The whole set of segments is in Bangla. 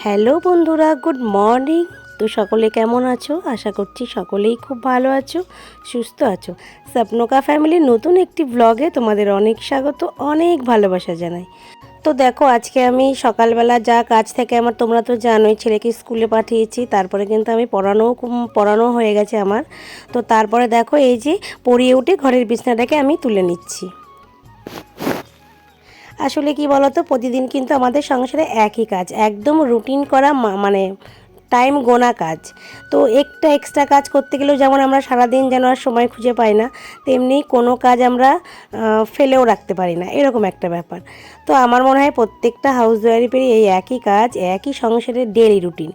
হ্যালো বন্ধুরা, গুড মর্নিং। তো সকলে কেমন আছো? আশা করছি সকলেই খুব ভালো আছো, সুস্থ আছো। স্বপ্নকা ফ্যামিলির নতুন একটি ব্লগে তোমাদের অনেক স্বাগত, অনেক ভালোবাসা জানাই। তো দেখো, আজকে আমি সকালবেলা যা কাজ থেকে আমার, তোমরা তো জানোই, ছেলেকে স্কুলে পাঠিয়েছি, তারপরে কিন্তু আমি পড়ানো হয়ে গেছে আমার। তো তারপরে দেখো, এই যে পড়িয়ে উঠে ঘরের বিছানাটাকে আমি তুলে নিচ্ছি। আসলে কি বলতো, প্রতিদিন কিন্তু আমাদের সংসারে একই কাজ, একদম রুটিন করা, মানে টাইম গোনা কাজ। তো একটা এক্সট্রা কাজ করতে গেলেও যেমন আমরা সারাদিন যেন আর সময় খুঁজে পাই না, তেমনি কোনো কাজ আমরা ফেলেও রাখতে পারি না, এরকম একটা ব্যাপার। তো আমার মনে হয় প্রত্যেকটা হাউস ওয়াইফেরই এই একই কাজ, একই সংসারের ডেইলি রুটিন।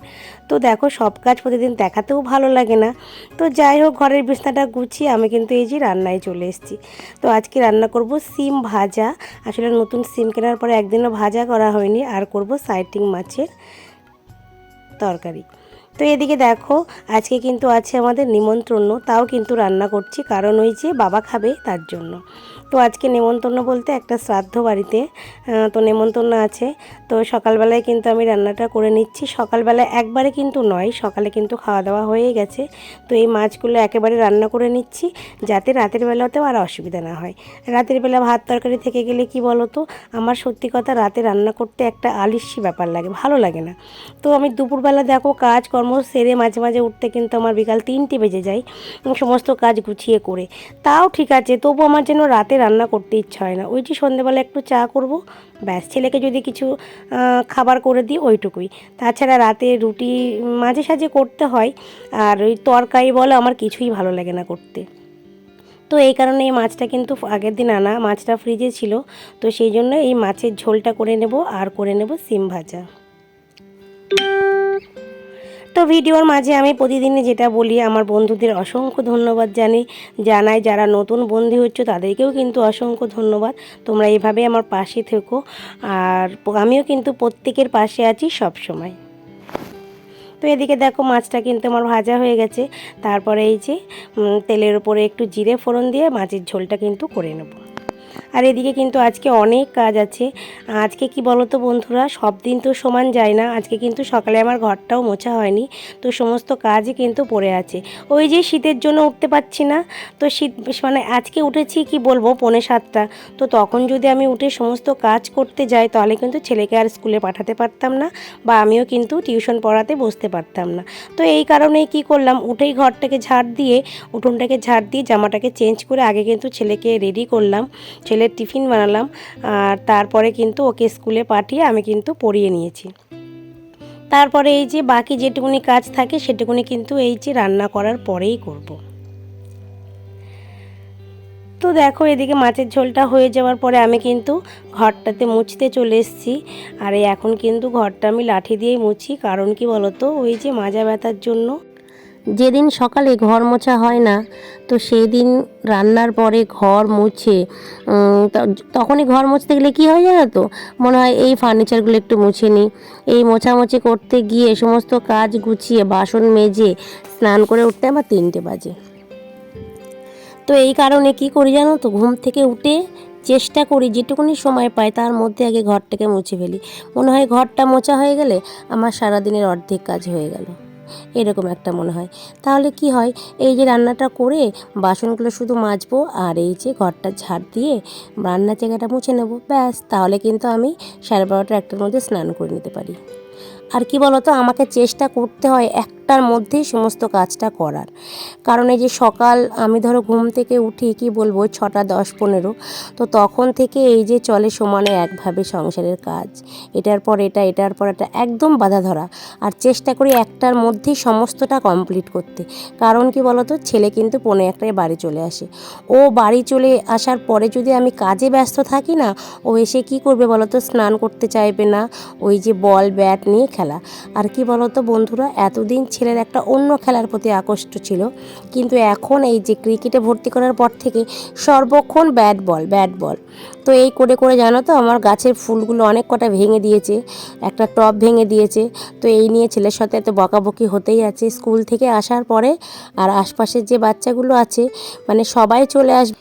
তো দেখো, সব কাজ প্রতিদিন দেখাতেও ভালো লাগে না। তো যাই হোক, ঘরের বিছানাটা গুছিয়ে আমি কিন্তু এই যে রান্নায় চলে এসেছি। তো আজকে রান্না করব সিম ভাজা। আসলে নতুন সিম কেনার পরে একদিনও ভাজা করা হয়নি। আর করব সাইটিং মাছের তরকারি। তো এদিকে দেখো, আজকে কিন্তু আছে আমাদের নিমন্ত্রণ, তাও কিন্তু রান্না করছি, কারণ ওই যে বাবা খাবে তার জন্য। তো আজকে নেমন্তন্ন বলতে একটা শ্রাদ্ধ বাড়িতে, তো নেমন্তন্ন আছে। তো সকালবেলায় কিন্তু আমি রান্নাটা করে নিচ্ছি। সকালবেলায় একবারে কিন্তু নয়, সকালে কিন্তু খাওয়া দাওয়া হয়ে গেছে। তো এই মাছগুলো একেবারে রান্না করে নিচ্ছি, যাতে রাতের বেলাতেও আর অসুবিধা না হয়। রাতের বেলা ভাত তরকারি থেকে গেলে কি বলো তো, আমার সত্যি কথা রাতে রান্না করতে একটা আলিস্যি ব্যাপার লাগে, ভালো লাগে না। তো আমি দুপুরবেলা দেখো কাজকর্ম সেরে মাঝে মাঝে উঠতে কিন্তু আমার বিকাল 3টে বেজে যায় সমস্ত কাজ গুছিয়ে করে। তাও ঠিক আছে, তবু আমার যেন রাতে রান্না করতে ইচ্ছা হয় না। ওই যে সন্ধ্যেবেলা একটু চা করব, ব্যাস, ছেলেকে যদি কিছু খাবার করে দিই, ওইটুকুই। তাছাড়া রাতে রুটি মাঝে সাঝে করতে হয়। আর ওই তরকারি বলো, আমার কিছুই ভালো লাগে না করতে। তো এই কারণে এই মাছটা কিন্তু আগের দিন আনা, মাছটা ফ্রিজে ছিল। তো সেই জন্য এই মাছের ঝোলটা করে নেব, আর করে নেব সিম ভাজা। তো ভিডিওর মাঝে আমি প্রতিদিনই যেটা বলি, আমার বন্ধুদের অসংখ্য ধন্যবাদ জানাই। যারা নতুন বন্ধু হচ্ছে তাদেরকেও কিন্তু অসংখ্য ধন্যবাদ। তোমরা এভাবে আমার পাশে থেকো, আর আমিও কিন্তু প্রত্যেকের পাশে আছি সব সময়। তো এদিকে দেখো, মাছটা কিন্তু আমার ভাজা হয়ে গেছে। তারপরে এই যে তেলের উপরে একটু জিরে ফোড়ন দিয়ে মাছের ঝোলটা কিন্তু করে নেব। আর এদিকে কিন্তু আজকে অনেক কাজ আছে। আজকে কি বলো তো বন্ধুরা, সব দিন তো সমান যায় না। আজকে কিন্তু সকালে আমার ঘরটাও মোছা হয়নি, তো সমস্ত কাজই কিন্তু পড়ে আছে। ওই যে শীতের জন্য উঠতে পারছি না। তো শীত, মানে আজকে উঠেছি কি বলবো 6:45। তো তখন যদি আমি উঠে সমস্ত কাজ করতে যাই, তাহলে কিন্তু ছেলেকে আর স্কুলে পাঠাতে পারতাম না, বা আমিও কিন্তু টিউশন পড়াতে বসতে পারতাম না। তো এই কারণেই কি করলাম, উঠেই ঘরটাকে ঝাড় দিয়ে, উঠোনটাকে ঝাড় দিয়ে জামাটাকে চেঞ্জ করে আগে কিন্তু ছেলেকে রেডি করলাম, ছেলের টিফিন বানালাম। আর তারপরে কিন্তু ওকে স্কুলে পাঠিয়ে আমি কিন্তু পড়িয়ে নিয়েছি। তারপরে এই যে বাকি যেটুকুনি কাজ থাকে সেটুকুনি কিন্তু এই যে রান্না করার পরেই করব। তো দেখো, এদিকে মাছের ঝোলটা হয়ে যাওয়ার পরে আমি কিন্তু ঘরটাতে মুছতে চলে এসেছি। আর এখন কিন্তু ঘরটা আমি লাঠি দিয়েই মুছি, কারণ কি বলতো, ওই যে মাজা ব্যথার জন্য যেদিন সকালে ঘর মোছা হয় না, তো সেই দিন রান্নার পরে ঘর মুছে তখনই ঘর মুছতে গেলে কী হয় জানো তো, মনে হয় এই ফার্নিচারগুলো একটু মুছে নিই। এই মোছামুছি করতে গিয়ে সমস্ত কাজ গুছিয়ে বাসন মেজে স্নান করে উঠতে আমার 3টে বাজে। তো এই কারণে কি করি জানো তো, ঘুম থেকে উঠে চেষ্টা করি যেটুকুনি সময় পাই তার মধ্যে আগে ঘরটাকে মুছে ফেলি। মনে হয় ঘরটা মোছা হয়ে গেলে আমার সারাদিনের অর্ধেক কাজ হয়ে গেল, এরকম একটা মনে হয়। তাহলে কি হয়, এই যে রান্নাটা করে বাসনগুলো শুধু মাজবো, আর এই যে ঘরটা ঝাড় দিয়ে রান্নার জায়গাটা মুছে নেব, ব্যাস, তাহলে কিন্তু আমি 12:30 1টার মধ্যে স্নান করে নিতে পারি। আর কি বলতো, আমাকে চেষ্টা করতে হয় একটার মধ্যেই সমস্ত কাজটা করার, কারণ এই যে সকাল আমি ধরো ঘুম থেকে উঠি কি বলবো 6টা 10 15, তো তখন থেকে এই যে চলে সমানে একভাবে সংসারের কাজ, এটার পর এটা, এটার পর এটা, একদম বাধা ধরা। আর চেষ্টা করি একটার মধ্যেই সমস্তটা কমপ্লিট করতে, কারণ কি বলতো, ছেলে কিন্তু 1:45 বাড়ি চলে আসে। ও বাড়ি চলে আসার পরে যদি আমি কাজে ব্যস্ত থাকি না, ও এসে কি করবে বলতো, স্নান করতে চাইবে না, ওই যে বল ব্যাট নিয়ে খেলা। আর কি বলতো বন্ধুরা, এতদিন ছেলের একটা অন্য খেলার প্রতি আকর্ষণ ছিল, কিন্তু এখন এই যে ক্রিকেটে ভর্তি করার পর থেকে সর্বক্ষণ ব্যাট বল ব্যাট বল। তো এই করে করে জানো তো, আমার গাছের ফুলগুলো অনেক কটা ভেঙে দিয়েছে, একটা টব ভেঙে দিয়েছে। তো এই নিয়ে ছেলের সাথে এত বকাবকি হতেই আছে স্কুল থেকে আসার পরে। আর আশপাশের যে বাচ্চাগুলো আছে, মানে সবাই চলে আসবে,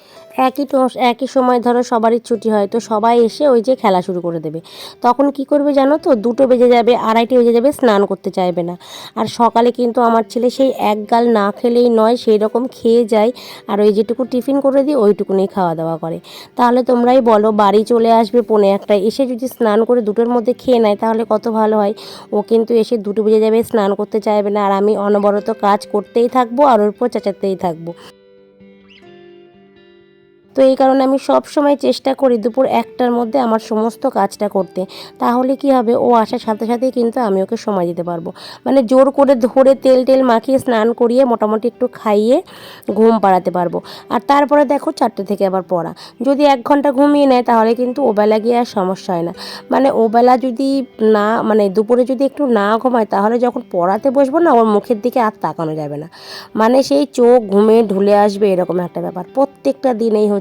একই সময় ধরো সবারই ছুটি হয়, তো সবাই এসে ওই যে খেলা শুরু করে দেবে। তখন কি করবে জানো তো, 2টো বেজে যাবে, 2:30 বেজে যাবে, স্নান করতে চাইবে না। আর সকালে কিন্তু আমার ছেলে সেই এক গাল না খেলেই নয়, সেই রকম খেয়ে যায়। আর ওই যেটুকু টিফিন করে দিই ওইটুকুনি খাওয়া দাওয়া করে। তাহলে তোমরাই বলো, বাড়ি চলে আসবে 1:45, এসে যদি স্নান করে 2টোর মধ্যে খেয়ে নেয় তাহলে কত ভালো হয়। ও কিন্তু এসে 2টো বেজে যাবে, স্নান করতে চাইবে না, আর আমি অনবরত কাজ করতেই থাকবো আর ওর উপর চেঁচাতেই থাকবো। তো এই কারণে আমি সব সময় চেষ্টা করি দুপুর 1টার মধ্যে আমার সমস্ত কাজটা করতে। তাহলে কি হবে, ও আসার সাথে সাথেই কিন্তু আমি ওকে সময় দিতে পারবো। মানে জোর করে ধরে তেল টেল মাখিয়ে স্নান করিয়ে মোটামুটি একটু খাইয়ে ঘুম পাড়াতে পারবো। আর তারপরে দেখো 4টে থেকে আবার পড়া। যদি 1 ঘন্টা ঘুমিয়ে নেয় তাহলে কিন্তু ওবেলা গিয়ে আর সমস্যা হয় না। মানে ওবেলা যদি না, মানে দুপুরে যদি একটু না ঘুমায় তাহলে যখন পড়াতে বসবো না, ওর মুখের দিকে আর তাকানো যাবে না। মানে সেই চোখ ঘুমে ঢুলে আসবে, এরকম একটা ব্যাপার প্রত্যেকটা দিনেই হচ্ছে।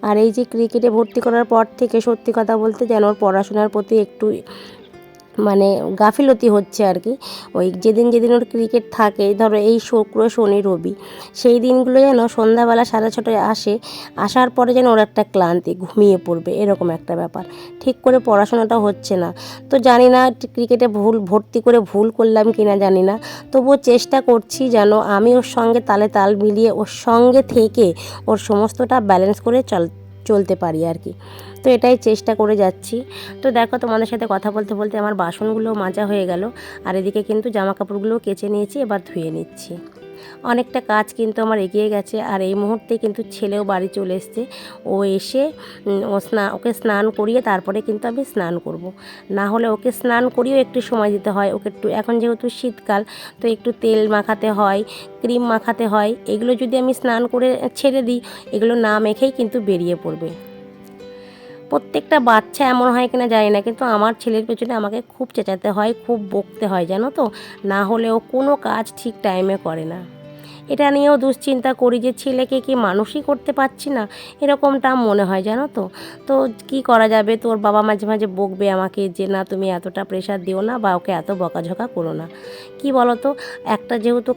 আর এই যে ক্রিকেটে ভর্তি করার পর থেকে সত্যি কথা বলতে যেন ওর পড়াশোনার প্রতি একটু মানে গাফিলতি হচ্ছে আর কি। ওই যেদিন যেদিন ওর ক্রিকেট থাকে, ধরো এই শুক্র শনি রবি, সেই দিনগুলো যেন সন্ধ্যাবেলা 6:30টায় আসার পরে যেন ওর একটা ক্লান্তি, ঘুমিয়ে পড়বে, এরকম একটা ব্যাপার। ঠিক করে পড়াশোনাটা হচ্ছে না। তো জানি না ক্রিকেটে ভর্তি করে ভুল করলাম কি না জানি না, তবুও চেষ্টা করছি যেন আমি ওর সঙ্গে তালে তাল মিলিয়ে ওর সঙ্গে থেকে ওর সমস্তটা ব্যালেন্স করে চলতে পারি আর কি। তো এটাই চেষ্টা করে যাচ্ছি। তো দেখো, তোমাদের সাথে কথা বলতে বলতে আমার বাসনগুলো মাজা হয়ে গেল, আর এদিকে কিন্তু জামা কাপড়গুলোও কেচে নিয়েছি, এবার ধুয়ে নিচ্ছি। অনেকটা কাজ কিন্তু আমার এগিয়ে গেছে। আর এই মুহূর্তে কিন্তু ছেলেও বাড়ি চলে এসছে। ও এসে ওকে স্নান করিয়ে তারপরে কিন্তু আমি স্নান করব। না হলে ওকে স্নান করিয়েও একটু সময় দিতে হয়। ওকে একটু, এখন যেহেতু শীতকাল, তো একটু তেল মাখাতে হয়, ক্রিম মাখাতে হয়। এগুলো যদি আমি স্নান করে ছেড়ে দিই, এগুলো না মেখেই কিন্তু বেরিয়ে পড়বে। প্রত্যেকটা বাচ্চা এমন হয় কিনা জানি না, কিন্তু আমার ছেলের পেছনে আমাকে খুব চেঁচাতে হয়, খুব বকতে হয় জানো তো, না হলে ও কোনো কাজ ঠিক টাইমে করে না। এটা নিয়েও দুশ্চিন্তা করি যে ছেলেকে কি মানুষই করতে পারছি না, এরকমটা মনে হয় জানো তো। তো কি করা যাবে, তোর বাবা মাঝে মাঝে বকবে আমাকে যে না তুমি এতটা প্রেশার দিও না বা ওকে এত বকাঝকা করো না। কি বলো তো, একটা যেহেতু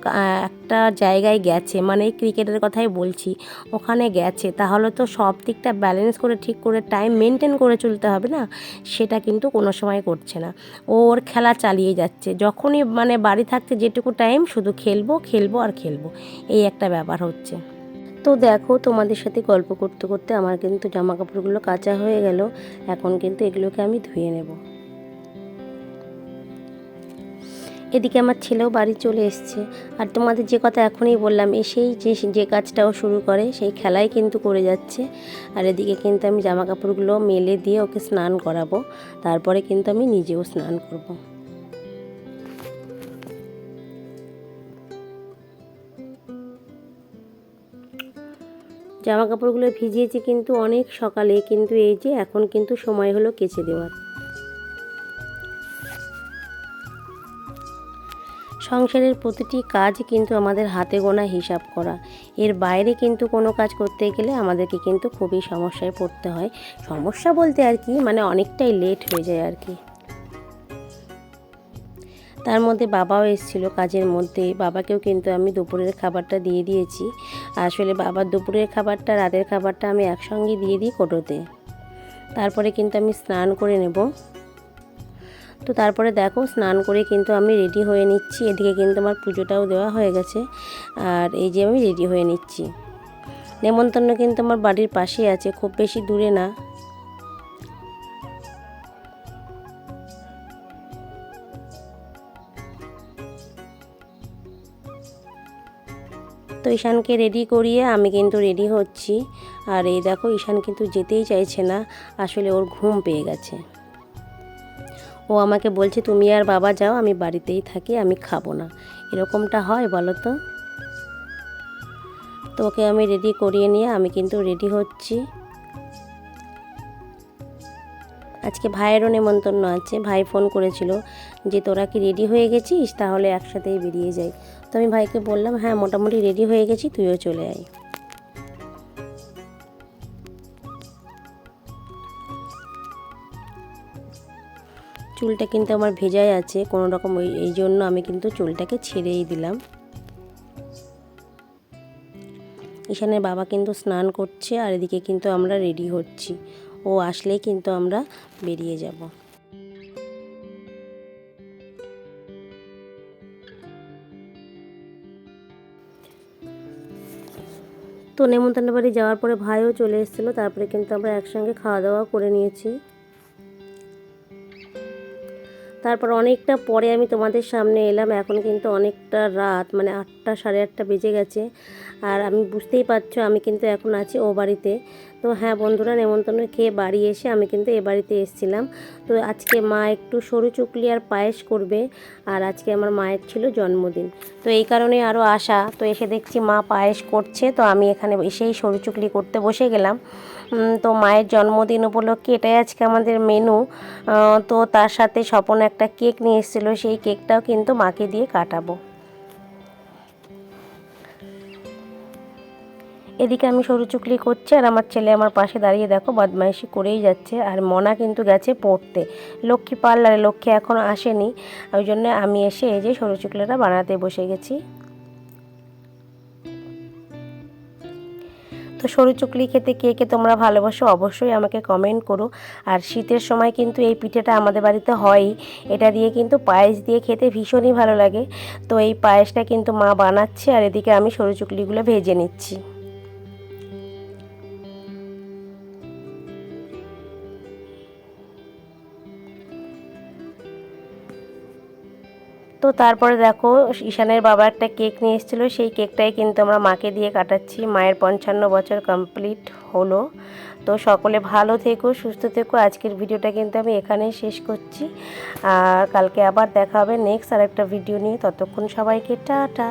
একটা জায়গায় গেছে, মানে ক্রিকেটের কথাই বলছি, ওখানে গেছে, তাহলে তো সব দিকটা ব্যালেন্স করে ঠিক করে টাইম মেনটেন করে চলতে হবে না। সেটা কিন্তু কোনো সময় করছে না। ওর খেলা চালিয়ে যাচ্ছে, যখনই মানে বাড়ি থাকতে যেটুকু টাইম শুধু খেলবো খেলবো আর খেলবো, এই একটা ব্যাপার হচ্ছে। তো দেখো, তোমাদের সাথে গল্প করতে করতে আমার কিন্তু জামা কাপড়গুলো কাচা হয়ে গেল। এখন কিন্তু এগুলোকে আমি ধুয়ে নেব। এদিকে আমার ছেলেও বাড়ি চলে এসছে। আর তোমাদের যে কথা এখনই বললাম, এসেই যে কাজটাও শুরু করে সেই খেলাই কিন্তু করে যাচ্ছে। আর এদিকে কিন্তু আমি জামা কাপড়গুলো মেলে দিয়ে ওকে স্নান করাবো, তারপরে কিন্তু আমি নিজেও স্নান করব। জামা কাপড়গুলো ভিজিয়েছি কিন্তু অনেক সকালে, কিন্তু এই যে এখন কিন্তু সময় হলো কেচে দেওয়ার। সংসারের প্রতিটি কাজ কিন্তু আমাদের হাতে গোনা হিসাব করা, এর বাইরে কিন্তু কোনো কাজ করতে গেলে আমাদেরকে কিন্তু খুবই সমস্যায় পড়তে হয়। সমস্যা বলতে আর কি, মানে অনেকটাই লেট হয়ে যায় আর কি। তার মধ্যে বাবাও এসেছিলো কাজের মধ্যে, বাবাকেও কিন্তু আমি দুপুরের খাবারটা দিয়ে দিয়েছি। আসলে বাবার দুপুরের খাবারটা রাতের খাবারটা আমি একসঙ্গে দিয়ে দিই কোটোতে। তারপরে কিন্তু আমি স্নান করে নেব। তো তারপরে দেখো, স্নান করে কিন্তু আমি রেডি হয়ে নিচ্ছি। এদিকে কিন্তু আমার পুজোটাও দেওয়া হয়ে গেছে, আর এই যে আমি রেডি হয়ে নিচ্ছি। নেমন্তন্ন কিন্তু আমার বাড়ির পাশেই আছে, খুব বেশি দূরে না। তো ঈশানকে রেডি করিয়ে আমি কিন্তু রেডি হচ্ছি। আর এই দেখো, ঈশান কিন্তু যেতেই চাইছে না, আসলে ওর ঘুম পেয়ে গেছে। ও আমাকে বলছে তুমি আর বাবা যাও, আমি বাড়িতেই থাকি, আমি খাবো না। এরকমটা হয় বলো তো? তো ওকে আমি রেডি করিয়ে নিয়ে আমি কিন্তু রেডি হচ্ছি। আজকে ভাইয়েরও নেমন্তন্ন আছে। ভাই ফোন করেছিল যে তোরা কি রেডি হয়ে গেছিস, তাহলে একসাথেই বেরিয়ে যাই। তো আমি ভাইকে বললাম হ্যাঁ মোটামুটি রেডি হয়ে গেছি, তুইও চলে আয়। চুলটা কিন্তু আমার ভেজাই আছে কোনো রকম, এই জন্য আমি কিন্তু চুলটাকে ছেড়েই দিলাম। ঈশানের বাবা কিন্তু স্নান করছে আর এদিকে কিন্তু আমরা রেডি হচ্ছি, ও আসলেই কিন্তু আমরা বেরিয়ে যাব। তো নেমন্তন্ন বাড়ি যাওয়ার পরে ভাইও চলে এসেছিলো, তারপরে কিন্তু আমরা একসঙ্গে খাওয়া দাওয়া করে নিয়েছি। তারপর অনেকটা পরে আমি তোমাদের সামনে এলাম। এখন কিন্তু অনেকটা রাত, মানে 8টা সাড়ে 8টা বেজে গেছে। আর আমি বুঝতেই পারছো আমি কিন্তু এখন আছি ও বাড়িতে। তো হ্যাঁ বন্ধুরা, নেমন্তন্ন খেয়ে বাড়ি এসে আমি কিন্তু এ বাড়িতে এসেছিলাম। তো আজকে মা একটু সরু চুকলি আর পায়েস করবে, আর আজকে আমার মায়ের ছিল জন্মদিন, তো এই কারণে আরও আসা। তো এসে দেখছি মা পায়েস করছে, তো আমি এখানে এসেই সরু চুকলি করতে বসে গেলাম। তো মায়ের জন্মদিন উপলক্ষে এটাই আজকে আমাদের মেনু। তো তার সাথে স্বপন একটা কেক নিয়ে এসেছিলো, সেই কেকটাও কিন্তু মাকে দিয়ে কাটাবো। এদিকে আমি সরু চুকলি করছি আর আমার ছেলে আমার পাশে দাঁড়িয়ে দেখো বদমাইশি করেই যাচ্ছে। আর মনা কিন্তু গেছে পড়তে, লক্ষ্মী পার্লারে, লক্ষ্মী এখনও আসেনি, ওই জন্য আমি এসে এই যে সরু চুকলিটা বানাতে বসে গেছি। তো সরু চুকলি খেতে কে কে তোমরা ভালোবাসো অবশ্যই আমাকে কমেন্ট করো। আর শীতের সময় কিন্তু এই পিঠেটা আমাদের বাড়িতে হয়ই, এটা দিয়ে কিন্তু পায়েস দিয়ে খেতে ভীষণই ভালো লাগে। তো এই পায়েসটা কিন্তু মা বানাচ্ছে আর এদিকে আমি সরু চুকলিগুলো ভেজে নিচ্ছি। তো তারপরে দেখো ঈশানের বাবা একটা কেক নিয়ে এসেছিলো, সেই কেকটাই কিন্তু আমরা মাকে দিয়ে কাটাচ্ছি। মায়ের 55 বছর কমপ্লিট হলো। তো সকলে ভালো থেকো, সুস্থ থেকো। আজকের ভিডিওটা কিন্তু আমি এখানেই শেষ করছি, আর কালকে আবার দেখা হবে নেক্সট আরেকটা ভিডিও নিয়ে। ততক্ষণ সবাইকে টাটা।